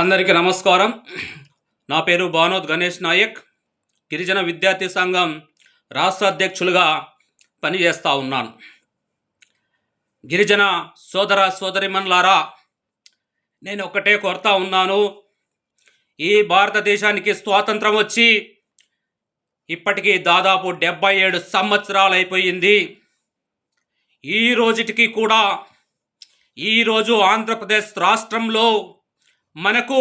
అందరికీ నమస్కారం. నా పేరు భానోద్ గణేష్ నాయక్. గిరిజన విద్యార్థి సంఘం రాష్ట్ర అధ్యక్షులుగా పనిచేస్తూ ఉన్నాను. గిరిజన సోదర సోదరిమణులారా, నేను ఒకటే కోరుతా ఉన్నాను. ఈ భారతదేశానికి స్వాతంత్రం వచ్చి ఇప్పటికీ దాదాపు 77 సంవత్సరాలు అయిపోయింది. ఈ రోజుటికి కూడా ఈరోజు ఆంధ్రప్రదేశ్ రాష్ట్రంలో మనకు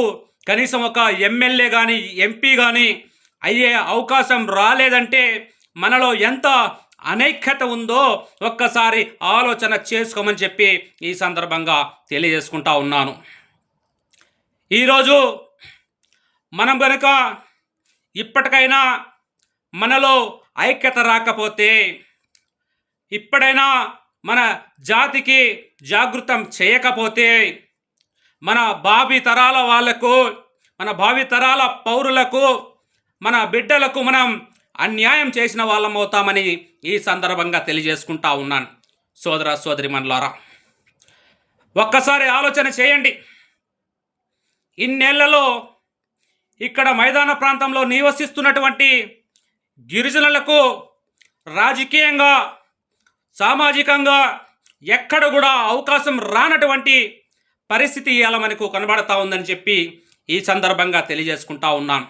కనీసం ఒక ఎమ్మెల్యే కానీ ఎంపీ కానీ అయ్యే అవకాశం రాలేదంటే మనలో ఎంత అనైక్యత ఉందో ఒక్కసారి ఆలోచన చేసుకోమని చెప్పి ఈ సందర్భంగా తెలియజేసుకుంటా ఉన్నాను. ఈరోజు మనం కనుక ఇప్పటికైనా మనలో ఐక్యత రాకపోతే, ఇప్పుడైనా మన జాతికి జాగృతం చేయకపోతే మన భావి తరాల వాళ్లకు, మన భావి తరాల పౌరులకు, మన బిడ్డలకు మనం అన్యాయం చేసిన వాళ్ళం అవుతామని ఈ సందర్భంగా తెలియజేసుకుంటా ఉన్నాను. సోదర సోదరిమణులారా, ఒక్కసారి ఆలోచన చేయండి. ఇన్నేళ్లలో ఇక్కడ మైదాన ప్రాంతంలో నివసిస్తున్నటువంటి గిరిజనులకు రాజకీయంగా, సామాజికంగా ఎక్కడ కూడా అవకాశం రానటువంటి పరిస్థితి ఇలా మనకు కనబడతా ఉందని చెప్పి ఈ సందర్భంగా తెలియజేసుకుంటా ఉన్నాను.